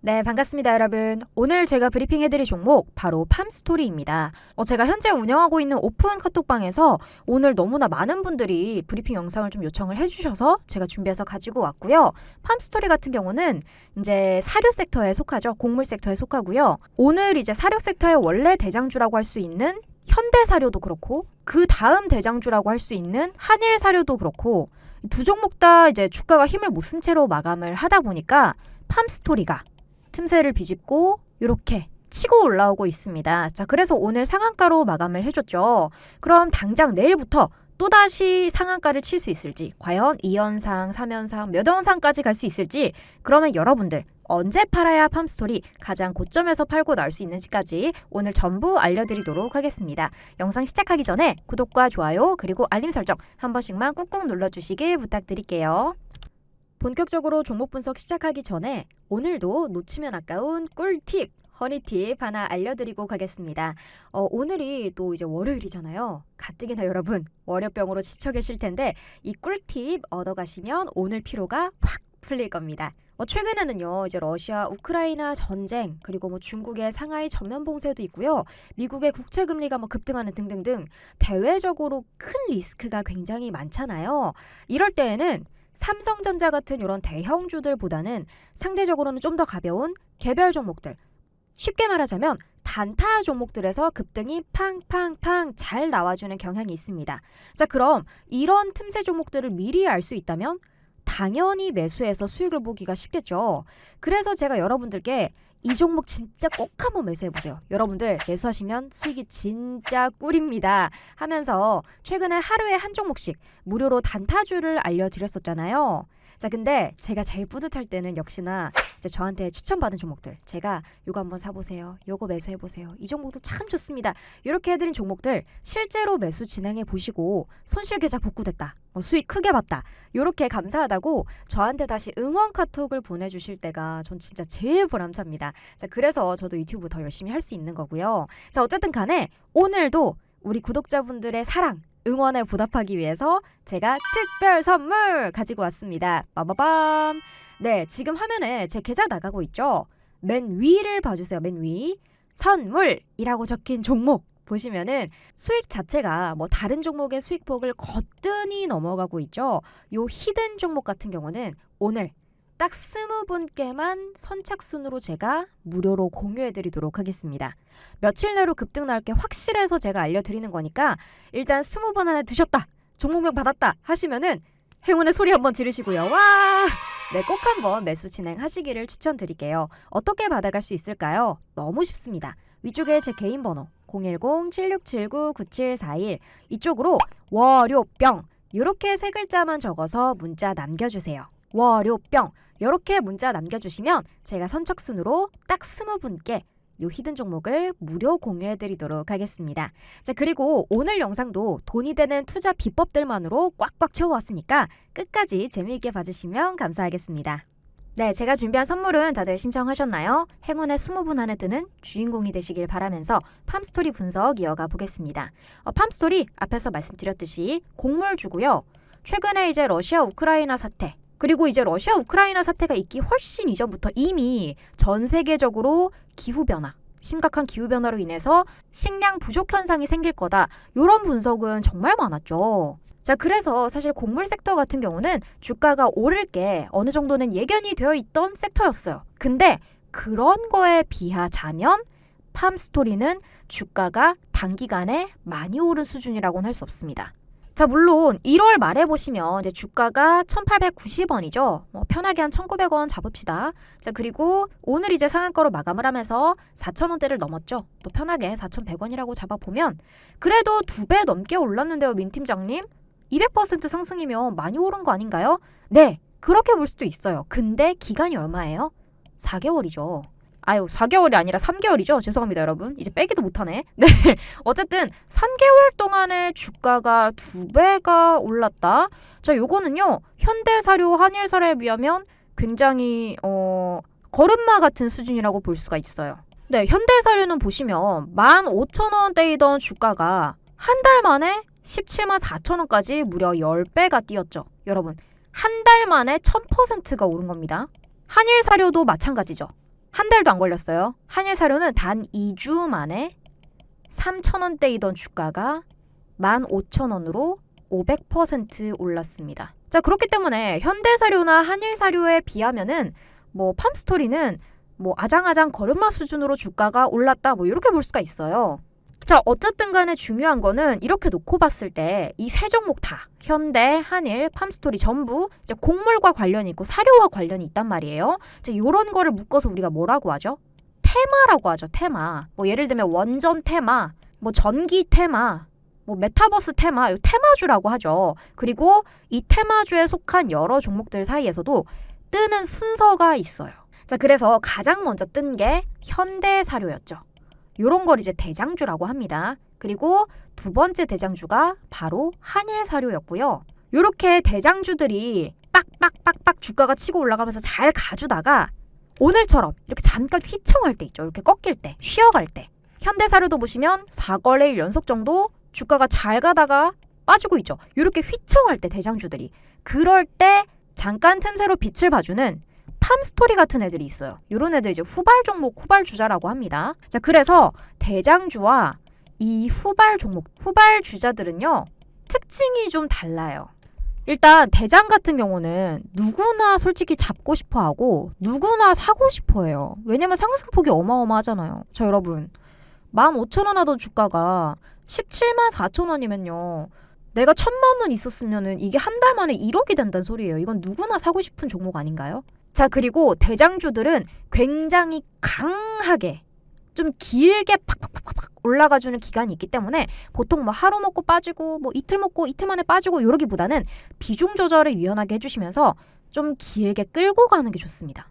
네, 반갑습니다, 여러분. 오늘 제가 브리핑해드릴 종목 바로 팜스토리입니다. 제가 현재 운영하고 있는 오픈 카톡방에서 오늘 너무나 많은 분들이 브리핑 영상을 좀 요청을 해주셔서 제가 준비해서 가지고 왔고요. 팜스토리 같은 경우는 이제 사료 섹터에 속하죠. 곡물 섹터에 속하고요. 오늘 이제 사료 섹터의 원래 대장주라고 할 수 있는 현대사료도 그렇고 그 다음 대장주라고 할 수 있는 한일사료도 그렇고 두 종목 다 이제 주가가 힘을 못 쓴 채로 마감을 하다 보니까 팜스토리가 틈새를 비집고 이렇게 치고 올라오고 있습니다. 자, 그래서 오늘 상한가로 마감을 해줬죠. 그럼 당장 내일부터 또다시 상한가를 칠 수 있을지, 과연 2연상, 3연상, 몇 연상까지 갈 수 있을지, 그러면 여러분들 언제 팔아야 팜스토리 가장 고점에서 팔고 나올 수 있는지까지 오늘 전부 알려드리도록 하겠습니다. 영상 시작하기 전에 구독과 좋아요 그리고 알림 설정 한 번씩만 꾹꾹 눌러주시길 부탁드릴게요. 본격적으로 종목 분석 시작하기 전에 오늘도 놓치면 아까운 꿀팁, 허니팁 하나 알려드리고 가겠습니다. 오늘이 또 이제 월요일이잖아요. 가뜩이나 여러분 월요병으로 지쳐 계실 텐데 이 꿀팁 얻어가시면 오늘 피로가 확 풀릴 겁니다. 최근에는요, 이제 러시아, 우크라이나 전쟁, 그리고 중국의 상하이 전면 봉쇄도 있고요. 미국의 국채 금리가 급등하는 등등등 대외적으로 큰 리스크가 굉장히 많잖아요. 이럴 때에는 삼성전자 같은 이런 대형주들보다는 상대적으로는 좀 더 가벼운 개별 종목들, 쉽게 말하자면 단타 종목들에서 급등이 팡팡팡 잘 나와주는 경향이 있습니다. 자, 그럼 이런 틈새 종목들을 미리 알 수 있다면 당연히 매수해서 수익을 보기가 쉽겠죠. 그래서 제가 여러분들께 이 종목 진짜 꼭 한번 매수해보세요. 여러분들 매수하시면 수익이 진짜 꿀입니다 하면서 최근에 하루에 한 종목씩 무료로 단타주를 알려드렸었잖아요. 자, 근데 제가 제일 뿌듯할 때는 역시나 이제 저한테 추천받은 종목들, 제가 요거 한번 사보세요, 요거 매수해보세요, 이 종목도 참 좋습니다, 이렇게 해드린 종목들 실제로 매수 진행해 보시고 손실 계좌 복구됐다, 수익 크게 봤다, 요렇게 감사하다고 저한테 다시 응원 카톡을 보내주실 때가 전 진짜 제일 보람찹니다. 자, 그래서 저도 유튜브 더 열심히 할 수 있는 거고요. 자, 어쨌든 간에 오늘도 우리 구독자분들의 사랑, 응원에 보답하기 위해서 제가 특별 선물 가지고 왔습니다. 빠바밤. 네, 지금 화면에 제 계좌 나가고 있죠. 맨 위를 봐주세요. 맨 위. 선물이라고 적힌 종목 보시면은 수익 자체가 다른 종목의 수익폭을 거뜬히 넘어가고 있죠. 요 히든 종목 같은 경우는 오늘 딱 20분께만 선착순으로 제가 무료로 공유해드리도록 하겠습니다. 며칠 내로 급등 나올 게 확실해서 제가 알려드리는 거니까 일단 20분 안에 드셨다, 종목명 받았다 하시면은 행운의 소리 한번 지르시고요. 와! 네, 꼭 한번 매수 진행하시기를 추천드릴게요. 어떻게 받아갈 수 있을까요? 너무 쉽습니다. 위쪽에 제 개인 번호 010-7679-9741 이쪽으로 월요병 이렇게 세 글자만 적어서 문자 남겨주세요. 월요병 이렇게 문자 남겨주시면 제가 선착순으로 딱 20분께 요 히든 종목을 무료 공유해드리도록 하겠습니다. 자, 그리고 오늘 영상도 돈이 되는 투자 비법들만으로 꽉꽉 채워왔으니까 끝까지 재미있게 봐주시면 감사하겠습니다. 네, 제가 준비한 선물은 다들 신청하셨나요? 행운의 20분 안에 뜨는 주인공이 되시길 바라면서 팜스토리 분석 이어가 보겠습니다. 팜스토리 앞에서 말씀드렸듯이 곡물주고요. 최근에 이제 러시아 우크라이나 사태, 그리고 이제 러시아 우크라이나 사태가 있기 훨씬 이전부터 이미 전 세계적으로 기후변화, 심각한 기후변화로 인해서 식량 부족 현상이 생길 거다, 이런 분석은 정말 많았죠. 자, 그래서 사실 곡물 섹터 같은 경우는 주가가 오를 게 어느 정도는 예견이 되어 있던 섹터였어요. 근데 그런 거에 비하자면 팜스토리는 주가가 단기간에 많이 오른 수준이라고는 할 수 없습니다. 자, 물론 1월 말에 보시면 이제 주가가 1,890원이죠. 편하게 한 1,900원 잡읍시다. 자, 그리고 오늘 이제 상한가로 마감을 하면서 4,000원대를 넘었죠. 또 편하게 4,100원이라고 잡아보면 그래도 2배 넘게 올랐는데요, 민 팀장님. 200% 상승이면 많이 오른 거 아닌가요? 네, 그렇게 볼 수도 있어요. 근데 기간이 얼마예요? 4개월이죠. 4개월이 아니라 3개월이죠. 죄송합니다, 여러분. 이제 빼기도 못하네. 네, 어쨌든 3개월 동안에 주가가 2배가 올랐다. 자, 요거는요, 현대사료, 한일사료에 비하면 굉장히 걸음마 같은 수준이라고 볼 수가 있어요. 네, 현대사료는 보시면 15,000원대이던 주가가 한 달 만에 17만 4천원까지 무려 10배가 뛰었죠. 여러분, 한 달 만에 1000%가 오른 겁니다. 한일사료도 마찬가지죠. 한 달도 안 걸렸어요. 한일사료는 단 2주 만에 3,000원대이던 주가가 15,000원으로 500% 올랐습니다. 자, 그렇기 때문에 현대사료나 한일사료에 비하면은 뭐 팜스토리는 뭐 아장아장 걸음마 수준으로 주가가 올랐다 뭐 이렇게 볼 수가 있어요. 자, 어쨌든 간에 중요한 거는 이렇게 놓고 봤을 때 이 세 종목 다 현대, 한일, 팜스토리 전부 이제 곡물과 관련이 있고 사료와 관련이 있단 말이에요. 자, 이런 거를 묶어서 우리가 뭐라고 하죠? 테마라고 하죠. 테마. 뭐 예를 들면 원전 테마, 뭐 전기 테마, 뭐 메타버스 테마, 이 테마주라고 하죠. 그리고 이 테마주에 속한 여러 종목들 사이에서도 뜨는 순서가 있어요. 자, 그래서 가장 먼저 뜬 게 현대사료였죠. 요런 걸 이제 대장주라고 합니다. 그리고 두 번째 대장주가 바로 한일사료였고요. 요렇게 대장주들이 빡빡빡빡 주가가 치고 올라가면서 잘 가주다가 오늘처럼 이렇게 잠깐 휘청할 때 있죠. 이렇게 꺾일 때, 쉬어갈 때. 현대사료도 보시면 4거래일 연속 정도 주가가 잘 가다가 빠지고 있죠. 이렇게 휘청할 때 대장주들이. 그럴 때 잠깐 틈새로 빛을 봐주는 팜스토리 같은 애들이 있어요. 이런 애들 이제 후발 종목, 후발 주자라고 합니다. 자, 그래서 대장주와 이 후발 종목, 후발 주자들은요, 특징이 좀 달라요. 일단 대장 같은 경우는 누구나 솔직히 잡고 싶어 하고 누구나 사고 싶어 해요. 왜냐면 상승폭이 어마어마하잖아요. 자, 여러분 15,000원 하던 주가가 17만 4천 원이면요. 내가 1,000만 원 있었으면은 이게 한 달 만에 1억이 된다는 소리예요. 이건 누구나 사고 싶은 종목 아닌가요? 자, 그리고 대장주들은 굉장히 강하게 좀 길게 팍팍팍팍 올라가주는 기간이 있기 때문에 보통 뭐 하루 먹고 빠지고 뭐 이틀 먹고 이틀 만에 빠지고 이러기보다는 비중 조절을 유연하게 해주시면서 좀 길게 끌고 가는 게 좋습니다.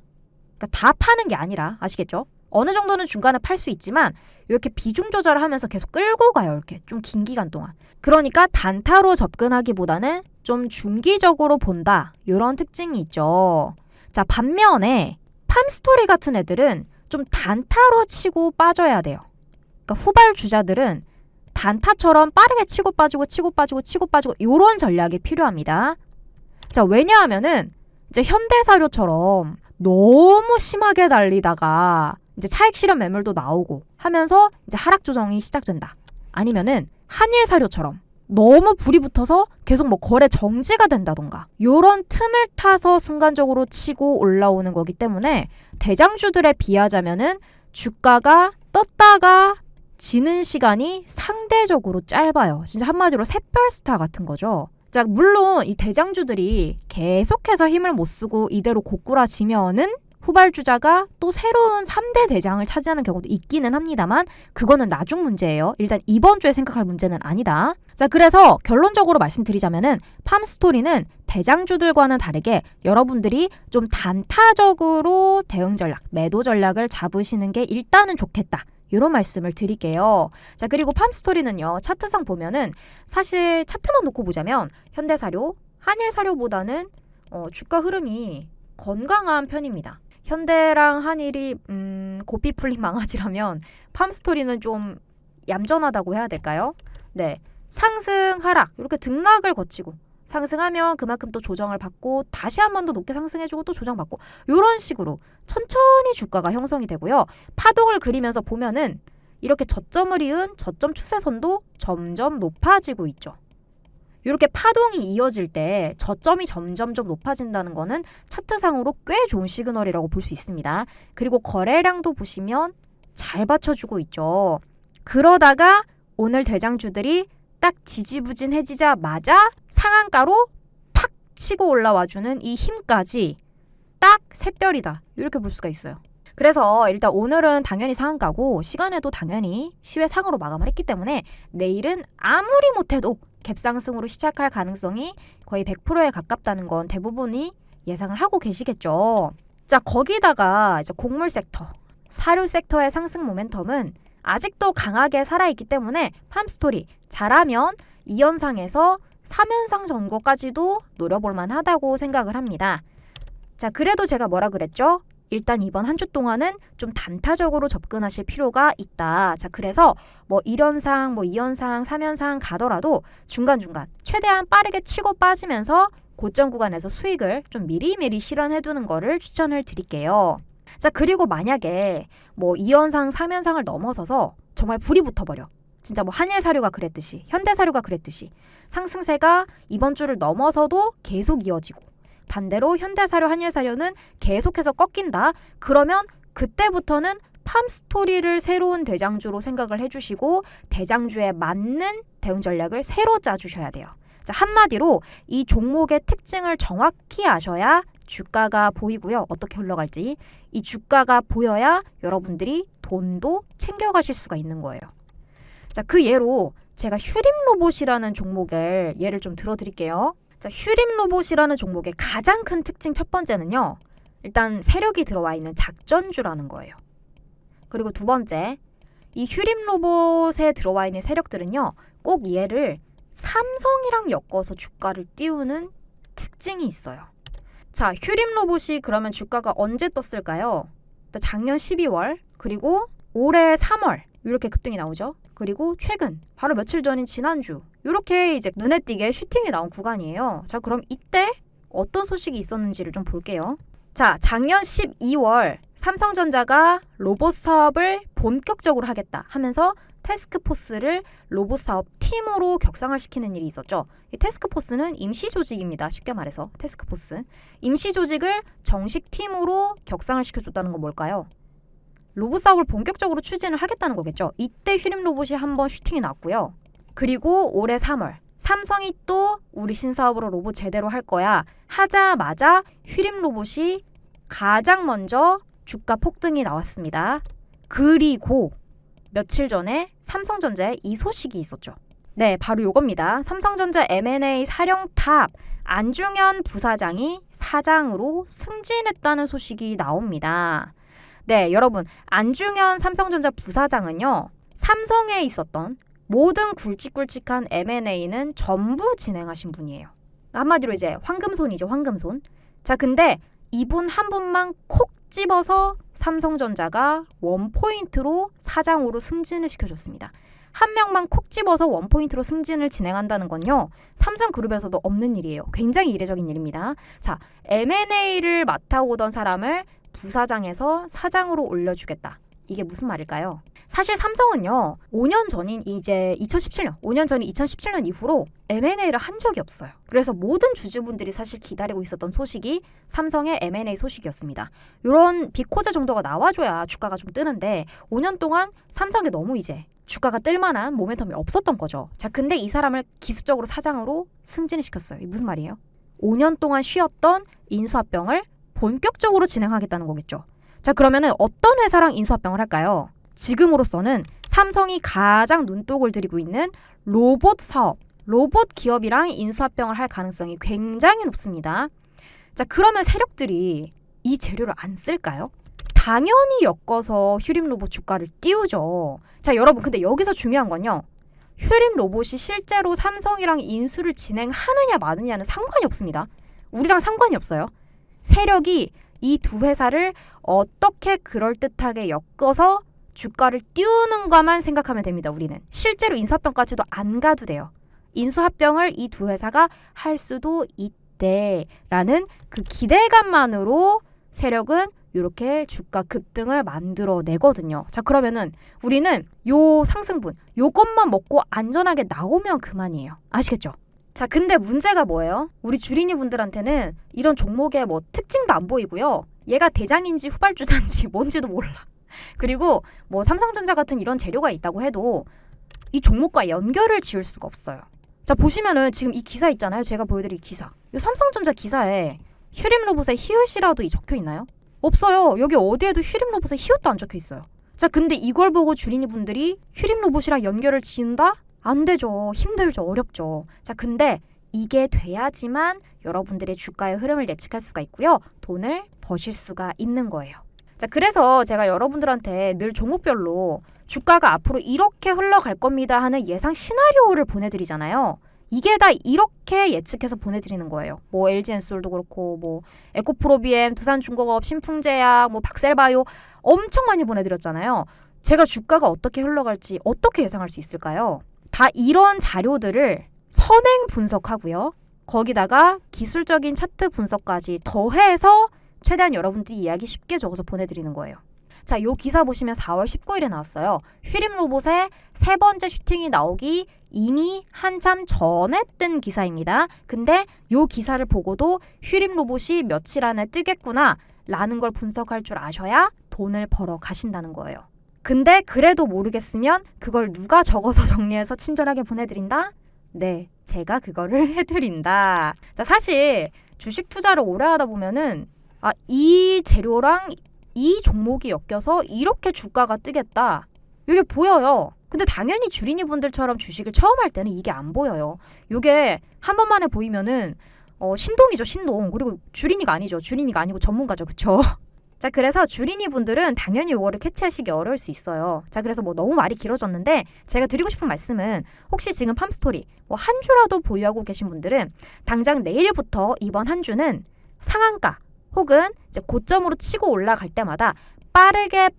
그러니까 다 파는 게 아니라 아시겠죠? 어느 정도는 중간에 팔 수 있지만 이렇게 비중 조절을 하면서 계속 끌고 가요. 이렇게 좀 긴 기간 동안. 그러니까 단타로 접근하기보다는 좀 중기적으로 본다. 이런 특징이 있죠. 자, 반면에 팜스토리 같은 애들은 좀 단타로 치고 빠져야 돼요. 그러니까 후발 주자들은 단타처럼 빠르게 치고 빠지고 치고 빠지고 치고 빠지고 이런 전략이 필요합니다. 자, 왜냐하면은 이제 현대사료처럼 너무 심하게 달리다가 이제 차익 실현 매물도 나오고 하면서 이제 하락 조정이 시작된다. 아니면은 한일사료처럼 너무 불이 붙어서 계속 뭐 거래 정지가 된다던가 요런 틈을 타서 순간적으로 치고 올라오는 거기 때문에 대장주들에 비하자면은 주가가 떴다가 지는 시간이 상대적으로 짧아요. 진짜 한마디로 샛별스타 같은 거죠. 자, 물론 이 대장주들이 계속해서 힘을 못 쓰고 이대로 고꾸라지면은 후발주자가 또 새로운 3대 대장을 차지하는 경우도 있기는 합니다만 그거는 나중 문제예요. 일단 이번 주에 생각할 문제는 아니다. 자, 그래서 결론적으로 말씀드리자면은 팜스토리는 대장주들과는 다르게 여러분들이 좀 단타적으로 대응 전략, 매도 전략을 잡으시는 게 일단은 좋겠다. 이런 말씀을 드릴게요. 자, 그리고 팜스토리는요. 차트상 보면은 사실 차트만 놓고 보자면 현대사료, 한일사료보다는 주가 흐름이 건강한 편입니다. 현대랑 한일이 고삐 풀린 망아지라면 팜스토리는 좀 얌전하다고 해야 될까요? 네, 상승, 하락 이렇게 등락을 거치고 상승하면 그만큼 또 조정을 받고 다시 한 번 더 높게 상승해주고 또 조정받고 이런 식으로 천천히 주가가 형성이 되고요. 파동을 그리면서 보면은 이렇게 저점을 이은 저점 추세선도 점점 높아지고 있죠. 이렇게 파동이 이어질 때 저점이 점점 높아진다는 거는 차트상으로 꽤 좋은 시그널이라고 볼 수 있습니다. 그리고 거래량도 보시면 잘 받쳐주고 있죠. 그러다가 오늘 대장주들이 딱 지지부진해지자마자 상한가로 팍 치고 올라와주는 이 힘까지 딱 샛별이다. 이렇게 볼 수가 있어요. 그래서 일단 오늘은 당연히 상한가고 시간에도 당연히 시외 상으로 마감을 했기 때문에 내일은 아무리 못해도 갭상승으로 시작할 가능성이 거의 100%에 가깝다는 건 대부분이 예상을 하고 계시겠죠. 자, 거기다가 이제 곡물 섹터, 사료 섹터의 상승 모멘텀은 아직도 강하게 살아있기 때문에 팜스토리 잘하면 2연상에서 3연상 정도까지도 노려볼 만하다고 생각을 합니다. 자, 그래도 제가 뭐라 그랬죠? 일단 이번 한 주 동안은 좀 단타적으로 접근하실 필요가 있다. 자, 그래서 뭐 1연상, 뭐 2연상, 3연상 가더라도 중간중간 최대한 빠르게 치고 빠지면서 고점 구간에서 수익을 좀 미리미리 실현해 두는 거를 추천을 드릴게요. 자, 그리고 만약에 뭐 2연상, 3연상을 넘어서서 정말 불이 붙어버려. 진짜 뭐 한일사료가 그랬듯이, 현대사료가 그랬듯이 상승세가 이번 주를 넘어서도 계속 이어지고 반대로 현대사료, 한일사료는 계속해서 꺾인다. 그러면 그때부터는 팜스토리를 새로운 대장주로 생각을 해주시고 대장주에 맞는 대응 전략을 새로 짜주셔야 돼요. 자, 한마디로 이 종목의 특징을 정확히 아셔야 주가가 보이고요. 어떻게 흘러갈지. 이 주가가 보여야 여러분들이 돈도 챙겨가실 수가 있는 거예요. 자, 그 예로 제가 휴림로봇이라는 종목을 예를 좀 들어드릴게요. 자, 휴림로봇이라는 종목의 가장 큰 특징 첫 번째는요. 일단 세력이 들어와 있는 작전주라는 거예요. 그리고 두 번째, 이 휴림로봇에 들어와 있는 세력들은요. 꼭 얘를 삼성이랑 엮어서 주가를 띄우는 특징이 있어요. 자, 휴림로봇이 그러면 주가가 언제 떴을까요? 작년 12월 그리고 올해 3월 이렇게 급등이 나오죠. 그리고 최근 바로 며칠 전인 지난주 이렇게 이제 눈에 띄게 슈팅이 나온 구간이에요. 자, 그럼 이때 어떤 소식이 있었는지를 좀 볼게요. 자, 작년 12월 삼성전자가 로봇 사업을 본격적으로 하겠다 하면서 태스크포스를 로봇 사업 팀으로 격상을 시키는 일이 있었죠. 이 태스크포스는 임시 조직입니다. 쉽게 말해서 태스크포스. 임시 조직을 정식 팀으로 격상을 시켜줬다는 건 뭘까요? 로봇 사업을 본격적으로 추진을 하겠다는 거겠죠. 이때 휴림로봇이 한번 슈팅이 났고요. 그리고 올해 3월 삼성이 또 우리 신사업으로 로봇 제대로 할 거야 하자마자 휴림로봇이 가장 먼저 주가 폭등이 나왔습니다. 그리고 며칠 전에 삼성전자에 이 소식이 있었죠. 네, 바로 요겁니다. 삼성전자 M&A 사령탑 안중현 부사장이 사장으로 승진했다는 소식이 나옵니다. 네, 여러분, 안중현 삼성전자 부사장은요. 삼성에 있었던 모든 굵직굵직한 M&A는 전부 진행하신 분이에요. 한마디로 이제 황금손이죠, 황금손. 자, 근데 이분 한 분만 콕 집어서 삼성전자가 원포인트로 사장으로 승진을 시켜줬습니다. 한 명만 콕 집어서 원포인트로 승진을 진행한다는 건요. 삼성그룹에서도 없는 일이에요. 굉장히 이례적인 일입니다. 자, M&A를 맡아오던 사람을 부사장에서 사장으로 올려주겠다. 이게 무슨 말일까요? 사실 삼성은요. 5년 전인 이제 2017년, 5년 전인 2017년 이후로 M&A를 한 적이 없어요. 그래서 모든 주주분들이 사실 기다리고 있었던 소식이 삼성의 M&A 소식이었습니다. 이런 빅호재 정도가 나와줘야 주가가 좀 뜨는데 5년 동안 삼성에 너무 이제 주가가 뜰 만한 모멘텀이 없었던 거죠. 자, 근데 이 사람을 기습적으로 사장으로 승진을 시켰어요. 이게 무슨 말이에요? 5년 동안 쉬었던 인수합병을 본격적으로 진행하겠다는 거겠죠. 자, 그러면은 어떤 회사랑 인수합병을 할까요? 지금으로서는 삼성이 가장 눈독을 들이고 있는 로봇 사업, 로봇 기업이랑 인수합병을 할 가능성이 굉장히 높습니다. 자, 그러면 세력들이 이 재료를 안 쓸까요? 당연히 엮어서 휴림로봇 주가를 띄우죠. 자, 여러분, 근데 여기서 중요한 건요. 휴림로봇이 실제로 삼성이랑 인수를 진행하느냐 마느냐는 상관이 없습니다. 우리랑 상관이 없어요. 세력이 이 두 회사를 어떻게 그럴듯하게 엮어서 주가를 띄우는가만 생각하면 됩니다. 우리는 실제로 인수합병까지도 안 가도 돼요. 인수합병을 이 두 회사가 할 수도 있대라는 그 기대감만으로 세력은 이렇게 주가 급등을 만들어내거든요. 자, 그러면은 우리는 요 상승분 요것만 먹고 안전하게 나오면 그만이에요. 아시겠죠? 자, 근데 문제가 뭐예요? 우리 주린이 분들한테는 이런 종목의 뭐 특징도 안 보이고요. 얘가 대장인지 후발주자인지 뭔지도 몰라. 그리고 뭐 삼성전자 같은 이런 재료가 있다고 해도 이 종목과 연결을 지을 수가 없어요. 자, 보시면은 지금 이 기사 있잖아요. 제가 보여드릴 기사. 이 삼성전자 기사에 휴림로봇에 히읗이라도 적혀 있나요? 없어요. 여기 어디에도 휴림로봇에 히읗도 안 적혀 있어요. 자, 근데 이걸 보고 주린이 분들이 휴림로봇이랑 연결을 지은다? 안 되죠. 힘들죠. 어렵죠. 자, 근데 이게 돼야지만 여러분들의 주가의 흐름을 예측할 수가 있고요. 돈을 버실 수가 있는 거예요. 자, 그래서 제가 여러분들한테 늘 종목별로 주가가 앞으로 이렇게 흘러갈 겁니다 하는 예상 시나리오를 보내드리잖아요. 이게 다 이렇게 예측해서 보내드리는 거예요. 뭐 LG엔솔도 그렇고 뭐 에코프로비엠, 두산중공업, 신풍제약, 뭐 박셀바이오 엄청 많이 보내드렸잖아요. 제가 주가가 어떻게 흘러갈지 어떻게 예상할 수 있을까요? 다 이런 자료들을 선행 분석하고요. 거기다가 기술적인 차트 분석까지 더해서 최대한 여러분들이 이해하기 쉽게 적어서 보내드리는 거예요. 자, 요 기사 보시면 4월 19일에 나왔어요. 휘림 로봇의 세 번째 슈팅이 나오기 이미 한참 전에 뜬 기사입니다. 근데 요 기사를 보고도 휘림 로봇이 며칠 안에 뜨겠구나 라는 걸 분석할 줄 아셔야 돈을 벌어 가신다는 거예요. 근데 그래도 모르겠으면 그걸 누가 적어서 정리해서 친절하게 보내드린다? 네, 제가 그거를 해드린다. 자, 사실 주식 투자를 오래 하다 보면은 이 재료랑 이 종목이 엮여서 이렇게 주가가 뜨겠다. 이게 보여요. 근데 당연히 주린이 분들처럼 주식을 처음 할 때는 이게 안 보여요. 이게 한 번만에 보이면은 신동이죠, 신동. 그리고 주린이가 아니죠. 주린이가 아니고 전문가죠. 그쵸? 자, 그래서 주린이 분들은 당연히 이거를 캐치하시기 어려울 수 있어요. 자, 그래서 뭐 너무 말이 길어졌는데 제가 드리고 싶은 말씀은 혹시 지금 팜스토리 뭐 한 주라도 보유하고 계신 분들은 당장 내일부터 이번 한 주는 상한가 혹은 이제 고점으로 치고 올라갈 때마다 빠르게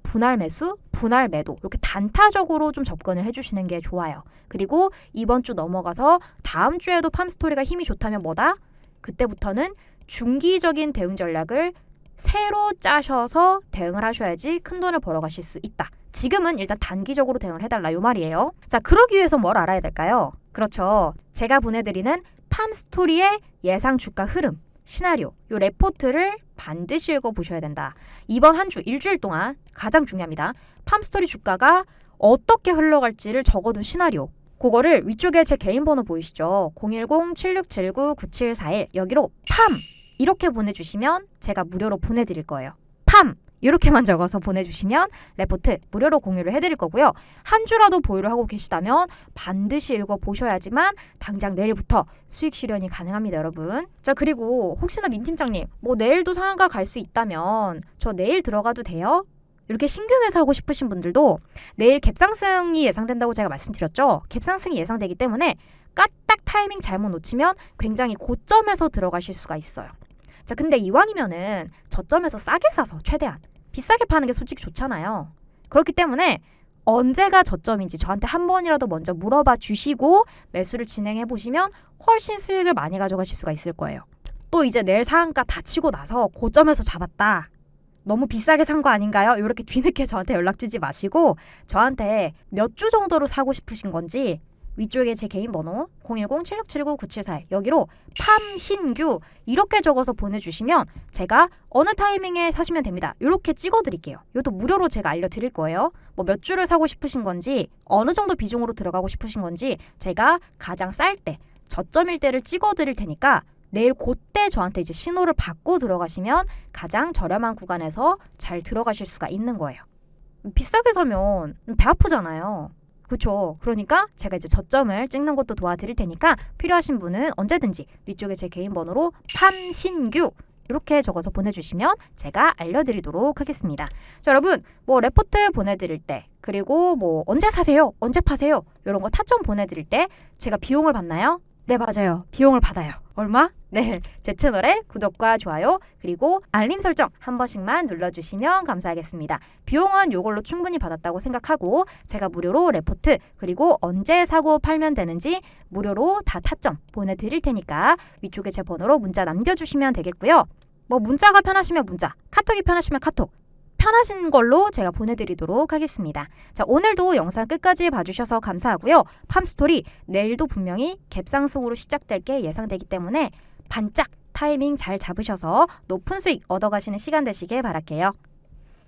분할 매수, 분할 매도 이렇게 단타적으로 좀 접근을 해주시는 게 좋아요. 그리고 이번 주 넘어가서 다음 주에도 팜스토리가 힘이 좋다면 뭐다? 그때부터는 중기적인 대응 전략을 새로 짜셔서 대응을 하셔야지 큰 돈을 벌어가실 수 있다. 지금은 일단 단기적으로 대응을 해달라 요 말이에요. 자, 그러기 위해서 뭘 알아야 될까요? 그렇죠. 제가 보내드리는 팜스토리의 예상 주가 흐름, 시나리오, 요 레포트를 반드시 읽어보셔야 된다. 이번 한 주, 일주일 동안 가장 중요합니다. 팜스토리 주가가 어떻게 흘러갈지를 적어둔 시나리오. 그거를 위쪽에 제 개인 번호 보이시죠? 010-7679-9741 여기로 팜! 이렇게 보내주시면 제가 무료로 보내드릴 거예요. 팜! 이렇게만 적어서 보내주시면 레포트 무료로 공유를 해드릴 거고요. 한 주라도 보유를 하고 계시다면 반드시 읽어보셔야지만 당장 내일부터 수익 실현이 가능합니다, 여러분. 자, 그리고 혹시나 민 팀장님 뭐 내일도 상한가 갈 수 있다면 저 내일 들어가도 돼요? 이렇게 신규 매수하고 싶으신 분들도 내일 갭상승이 예상된다고 제가 말씀드렸죠. 갭상승이 예상되기 때문에 까딱 타이밍 잘못 놓치면 굉장히 고점에서 들어가실 수가 있어요. 자, 근데 이왕이면은 저점에서 싸게 사서 최대한 비싸게 파는 게 솔직히 좋잖아요. 그렇기 때문에 언제가 저점인지 저한테 한 번이라도 먼저 물어봐 주시고 매수를 진행해 보시면 훨씬 수익을 많이 가져가실 수가 있을 거예요. 또 이제 내일 상한가 다 치고 나서 고점에서 잡았다. 너무 비싸게 산 거 아닌가요? 이렇게 뒤늦게 저한테 연락 주지 마시고 저한테 몇 주 정도로 사고 싶으신 건지 위쪽에 제 개인 번호 010-7679-9741 여기로 팜신규 이렇게 적어서 보내주시면 제가 어느 타이밍에 사시면 됩니다. 이렇게 찍어드릴게요. 이것도 무료로 제가 알려드릴 거예요. 뭐 몇 주를 사고 싶으신 건지 어느 정도 비중으로 들어가고 싶으신 건지 제가 가장 쌀 때 저점일 때를 찍어드릴 테니까 내일 그때 저한테 이제 신호를 받고 들어가시면 가장 저렴한 구간에서 잘 들어가실 수가 있는 거예요. 비싸게 사면 배 아프잖아요. 그렇죠. 그러니까 제가 이제 저점을 찍는 것도 도와드릴 테니까 필요하신 분은 언제든지 위쪽에 제 개인 번호로 팜신규 이렇게 적어서 보내주시면 제가 알려드리도록 하겠습니다. 자, 여러분 뭐 레포트 보내드릴 때 그리고 뭐 언제 사세요? 언제 파세요? 이런 거 타점 보내드릴 때 제가 비용을 받나요? 네, 맞아요. 비용을 받아요. 얼마? 네, 제 채널에 구독과 좋아요 그리고 알림 설정 한 번씩만 눌러주시면 감사하겠습니다. 비용은 이걸로 충분히 받았다고 생각하고 제가 무료로 레포트 그리고 언제 사고 팔면 되는지 무료로 다 타점 보내드릴 테니까 위쪽에 제 번호로 문자 남겨주시면 되겠고요. 뭐 문자가 편하시면 문자, 카톡이 편하시면 카톡 편하신 걸로 제가 보내드리도록 하겠습니다. 자, 오늘도 영상 끝까지 봐주셔서 감사하고요. 팜스토리 내일도 분명히 갭상승으로 시작될 게 예상되기 때문에 반짝 타이밍 잘 잡으셔서 높은 수익 얻어가시는 시간 되시길 바랄게요.